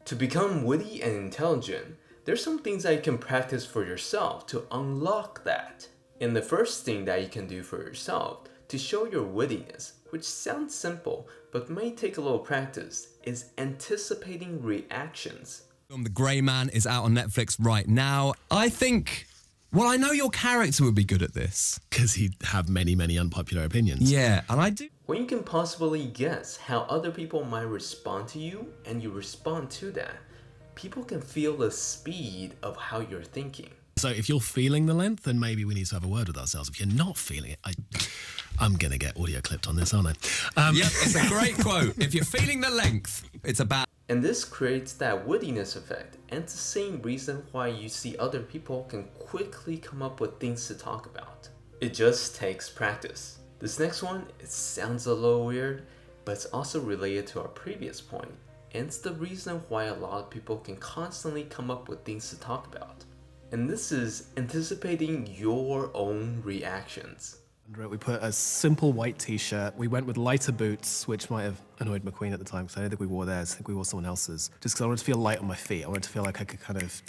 To become witty and intelligent, there's some things that you can practice for yourself to unlock that. And the first thing that you can do for yourself to show your wittiness, which sounds simple but may take a little practice, is anticipating reactions. The Grey Man is out on Netflix right now. I think, well, I know your character would be good at this. Because he'd have many, many unpopular opinions. Yeah, and I do. When you can possibly guess how other people might respond to you and you respond to that, people can feel the speed of how you're thinking. So if you're feeling the length, then maybe we need to have a word with ourselves. If you're not feeling it, I'm going to get audio clipped on this, aren't I? Yep, it's a great quote. If you're feeling the length, it's about... And this creates that wittiness effect, and it's the same reason why you see other people can quickly come up with things to talk about. It just takes practice. This next one, it sounds a little weird, but it's also related to our previous point, and it's the reason why a lot of people can constantly come up with things to talk about. And this is anticipating your own reactions. We put a simple white t-shirt. We went with lighter boots, which might have annoyed McQueen at the time, because I don't think we wore theirs. I think we wore someone else's. Just because I wanted to feel light on my feet. I wanted to feel like I could kind of...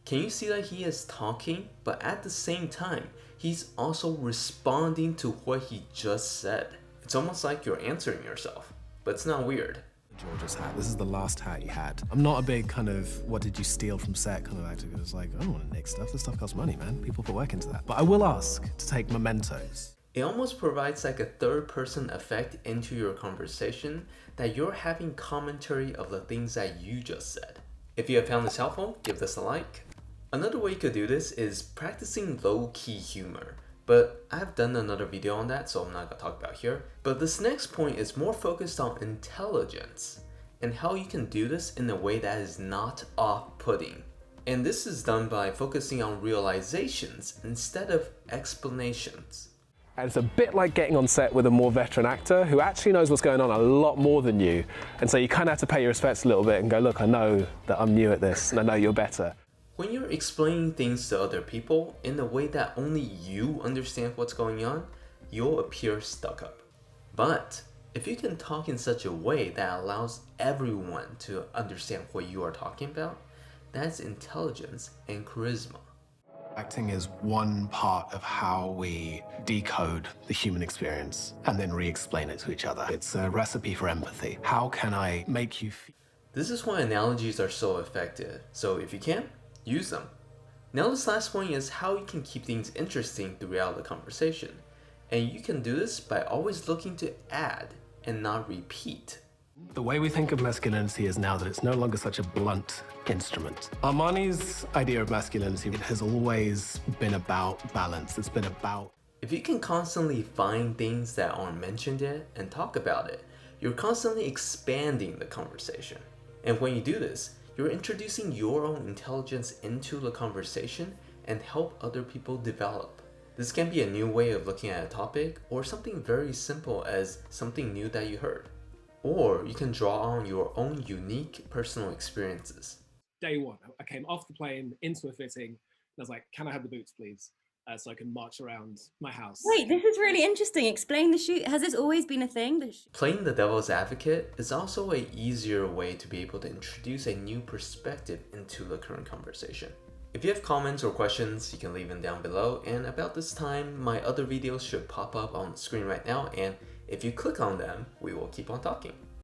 Can you see that he is talking, but at the same time, he's also responding to what he just said. It's almost like you're answering yourself, but it's not weird. George's hat. This is the last hat he had. I'm not a big kind of what did you steal from set kind of actor. It was like, I don't want to nick stuff. This stuff costs money, man. People put work into that. But I will ask to take mementos. It almost provides like a third-person effect into your conversation that you're having commentary of the things that you just said. If you have found this helpful, give this a like. Another way you could do this is practicing low-key humor. But I've done another video on that, so I'm not gonna talk about here. But this next point is more focused on intelligence and how you can do this in a way that is not off-putting. And this is done by focusing on realizations instead of explanations. And it's a bit like getting on set with a more veteran actor who actually knows what's going on a lot more than you. And so you kind of have to pay your respects a little bit and go, look, I know that I'm new at this and I know you're better. When you're explaining things to other people in a way that only you understand what's going on, you'll appear stuck up. But if you can talk in such a way that allows everyone to understand what you are talking about, that's intelligence and charisma. Acting is one part of how we decode the human experience and then re-explain it to each other. It's a recipe for empathy. How can I make you feel? This is why analogies are so effective, so if you can, use them. Now this last point is how you can keep things interesting throughout the conversation. And you can do this by always looking to add and not repeat. The way we think of masculinity is now that it's no longer such a blunt instrument. Armani's idea of masculinity, it has always been about balance. It's been about... If you can constantly find things that aren't mentioned yet and talk about it, you're constantly expanding the conversation. And when you do this, you're introducing your own intelligence into the conversation and help other people develop. This can be a new way of looking at a topic or something very simple as something new that you heard. Or you can draw on your own unique personal experiences. Day one, I came off the plane into a fitting and I was like, can I have the boots please? So I can march around my house. Wait, this is really interesting. Explain the shoot. Has this always been a thing? Playing the devil's advocate is also an easier way to be able to introduce a new perspective into the current conversation. If you have comments or questions, you can leave them down below, and about this time, my other videos should pop up on the screen right now, and if you click on them, we will keep on talking.